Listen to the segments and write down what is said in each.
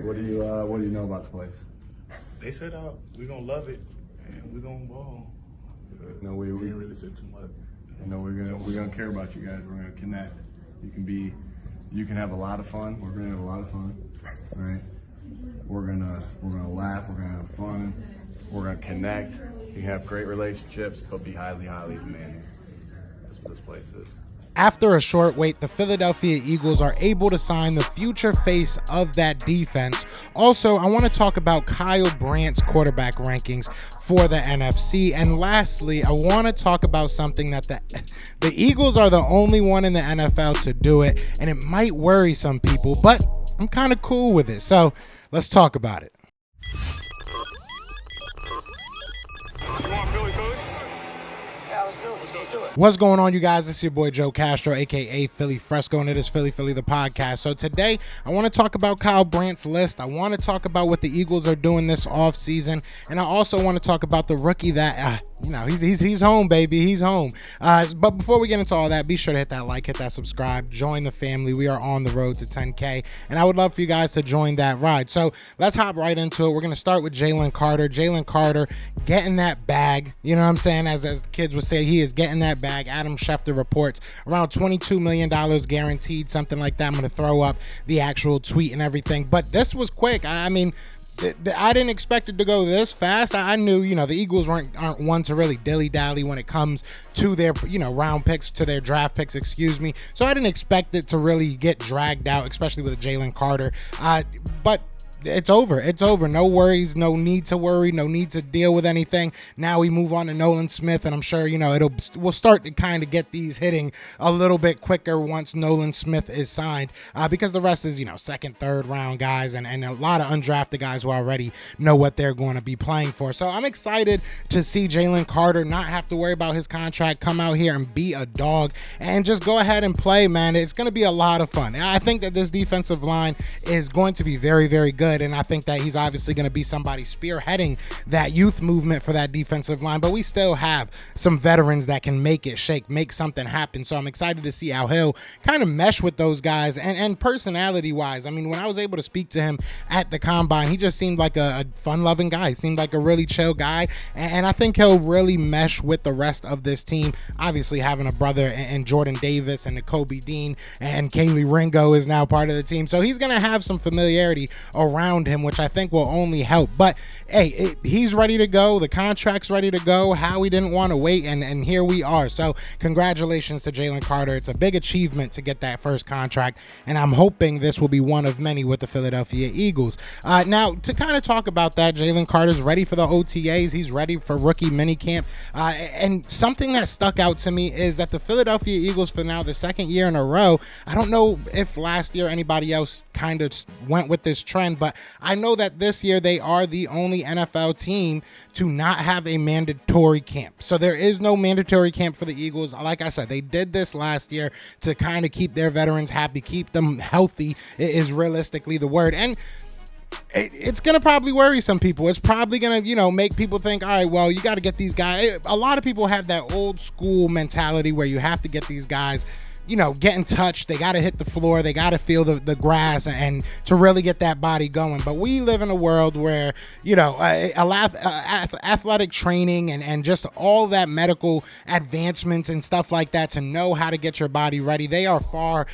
What do you know about the place? They said we're gonna love it and we're gonna ball. No, We didn't really say too much. we're gonna care about you guys. We're gonna connect. You can have a lot of fun. We're gonna have a lot of fun. All right. We're gonna laugh. We're gonna have fun. We're gonna connect. You can have great relationships, but be highly demanding. That's what this place is. After a short wait, the Philadelphia Eagles are able to sign the future face of that defense. Also, I want to talk about Kyle Brandt's quarterback rankings for the NFC. And lastly, I want to talk about something that the Eagles are the only one in the NFL to do it, and it might worry some people, but I'm kind of cool with it. So let's talk about it. You want Philly food? Yeah, let's do it. Let's do it. What's going on, you guys? This is your boy Joe Castro, aka Philly Fresco, and it is Philly the podcast. So today, I want to talk about Kyle Brandt's list. I want to talk about what the Eagles are doing this offseason, and I also want to talk about the rookie that he's home, baby. He's home. But before we get into all that, be sure to hit that like, hit that subscribe, join the family. We are on the road to 10K, and I would love for you guys to join that ride. So let's hop right into it. We're going to start with Jalen Carter. Jalen Carter getting that bag. You know what I'm saying? As the kids would say, he is getting that bag. Adam Schefter reports around $22 million guaranteed, something like that. I'm going to throw up the actual tweet and everything. But this was quick. I mean, I didn't expect it to go this fast. I knew, the Eagles aren't one to really dilly-dally when it comes to their, round picks, to their draft picks, excuse me. So I didn't expect it to really get dragged out, especially with Jalen Carter. But it's over. It's over. No worries. No need to worry. No need to deal with anything. Now we move on to Nolan Smith, and I'm sure, we'll start to kind of get these hitting a little bit quicker once Nolan Smith is signed, because the rest is, second, third round guys and a lot of undrafted guys who already know what they're going to be playing for. So I'm excited to see Jalen Carter not have to worry about his contract, come out here and be a dog and just go ahead and play, man. It's going to be a lot of fun. I think that this defensive line is going to be very, very good. And I think that he's obviously going to be somebody spearheading that youth movement for that defensive line. But we still have some veterans that can make it shake, make something happen. So I'm excited to see how he'll kind of mesh with those guys. And personality-wise, I mean, when I was able to speak to him at the Combine, he just seemed like a fun-loving guy. He seemed like a really chill guy. And I think he'll really mesh with the rest of this team. Obviously, having a brother and Jordan Davis and Kobe Dean and Kaylee Ringo is now part of the team. So he's going to have some familiarity around him, which I think will only help. But hey, he's ready to go. The contract's ready to go. Howie didn't want to wait, and here we are. So congratulations to Jalen Carter. It's a big achievement to get that first contract, and I'm hoping this will be one of many with the Philadelphia Eagles. Now, to kind of talk about that, Jalen Carter's ready for the OTAs. He's ready for rookie minicamp. And something that stuck out to me is that the Philadelphia Eagles, for now the second year in a row, I don't know if last year anybody else kind of went with this trend, but I know that this year they are the only NFL team to not have a mandatory camp. So there is no mandatory camp for the Eagles. Like I said, they did this last year to kind of keep their veterans happy, keep them healthy is realistically the word. And it's going to probably worry some people. It's probably going to, make people think, all right, well, you got to get these guys. A lot of people have that old school mentality where you have to get these guys get in touch. They got to hit the floor. They got to feel the grass and to really get that body going. But we live in a world where, athletic training and just all that medical advancements and stuff like that to know how to get your body ready. They are far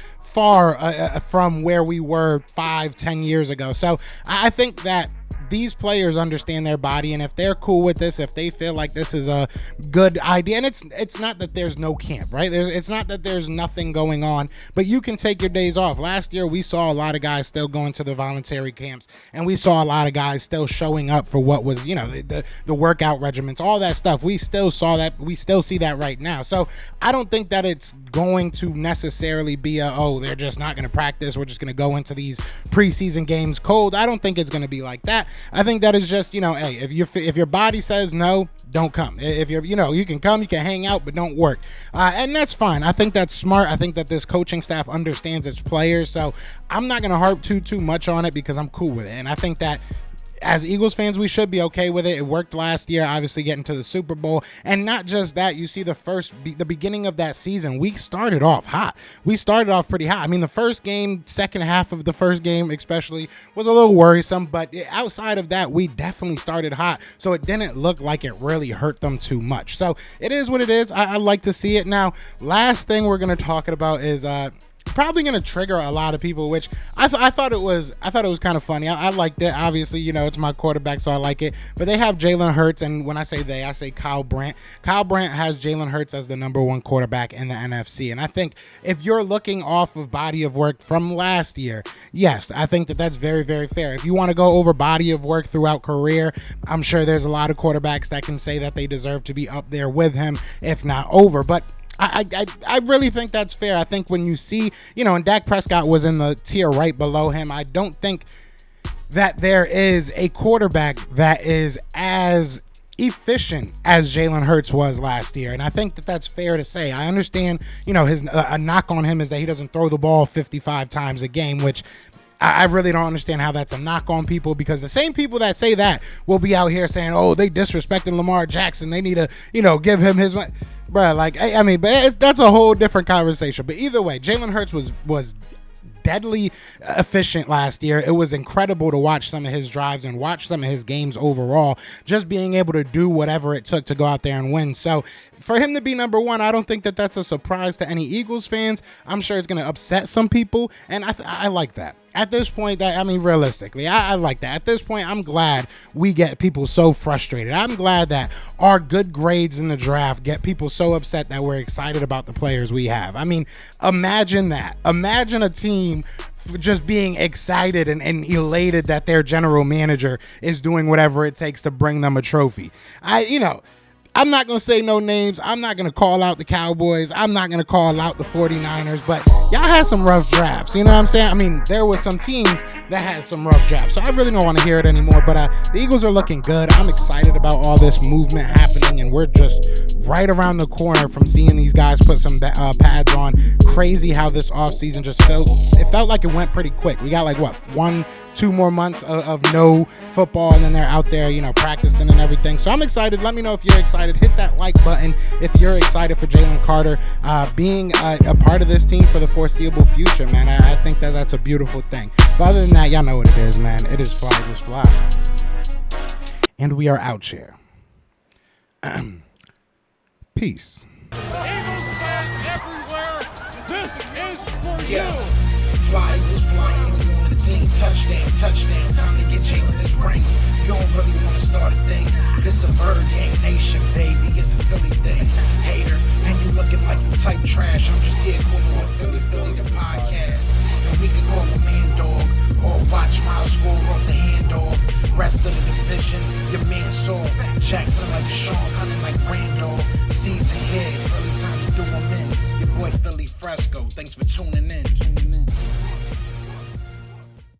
from where we were 5-10 years ago. So I think that these players understand their body, and if they're cool with this, if they feel like this is a good idea, and it's not that there's no camp, right? It's not that there's nothing going on, but you can take your days off. Last year, we saw a lot of guys still going to the voluntary camps, and we saw a lot of guys still showing up for what was, the workout regimens, all that stuff. We still saw that. We still see that right now. So I don't think that it's going to necessarily be they're just not going to practice. We're just going to go into these preseason games cold. I don't think it's going to be like that. I think that is just, hey, if your body says no, don't come. If you're, you can come, you can hang out, but don't work. And that's fine. I think that's smart. I think that this coaching staff understands its players. So I'm not going to harp too much on it because I'm cool with it. And I think that as Eagles fans, we should be okay with it. It worked last year, obviously getting to the Super Bowl. And not just that, you see the beginning of that season, we started off hot. We started off pretty hot. I mean, the first game, second half of the first game especially, was a little worrisome. But outside of that, we definitely started hot. So it didn't look like it really hurt them too much. So it is what it is. I like to see it. Now, last thing we're going to talk about is probably going to trigger a lot of people, which I thought it was kind of funny. I liked it. Obviously, it's my quarterback, so I like it. But they have Jalen Hurts, and when I say they, I say Kyle Brandt. Kyle Brandt has Jalen Hurts as the #1 quarterback in the NFC. And I think if you're looking off of body of work from last year, yes, I think that's very, very fair. If you want to go over body of work throughout career, I'm sure there's a lot of quarterbacks that can say that they deserve to be up there with him, if not over. But I really think that's fair. I think when you see, and Dak Prescott was in the tier right below him, I don't think that there is a quarterback that is as efficient as Jalen Hurts was last year. And I think that that's fair to say. I understand, his a knock on him is that he doesn't throw the ball 55 times a game, which I really don't understand how that's a knock on people, because the same people that say that will be out here saying, oh, they disrespecting Lamar Jackson. They need to, give him his money. Bruh, I mean, but that's a whole different conversation. But either way, Jalen Hurts was deadly efficient last year. It was incredible to watch some of his drives and watch some of his games overall, just being able to do whatever it took to go out there and win. So for him to be #1, I don't think that that's a surprise to any Eagles fans. I'm sure it's going to upset some people, and I like that. At this point, realistically, I like that. At this point, I'm glad we get people so frustrated. I'm glad that our good grades in the draft get people so upset that we're excited about the players we have. I mean, imagine that. Imagine a team just being excited and elated that their general manager is doing whatever it takes to bring them a trophy. I'm not going to say no names. I'm not going to call out the Cowboys. I'm not going to call out the 49ers, but y'all had some rough drafts. You know what I'm saying? I mean, there were some teams that had some rough drafts, so I really don't want to hear it anymore, but the Eagles are looking good. I'm excited about all this movement happening, and we're just right around the corner from seeing these guys put some pads on. Crazy how this offseason just felt like it went pretty quick. We got 1-2 more months of no football, and then they're out there, practicing and everything. So I'm excited. Let me know if you're excited. Hit that like button if you're excited for Jalen Carter being a part of this team for the foreseeable future, man. I think that that's a beautiful thing. But other than that, y'all know what it is, man. It is fly, just fly. And we are out here. Peace. Eagles fans everywhere, this is for you. Fly was flying on the team. Touchdown. Time to get Jalen this ring. You don't really want to start a thing. This a Bird Gang Nation, baby. It's a Philly thing. Hater, and you looking like you type trash. I'm just here calling on Philly the podcast. And we can call a man dog or watch Miles score off the handoff. Rest of the division, your man Saul Jackson like Sean, hunting like Randolph. Season here, early time to do 'em in. Your boy Philly Fresco. Thanks for tuning in.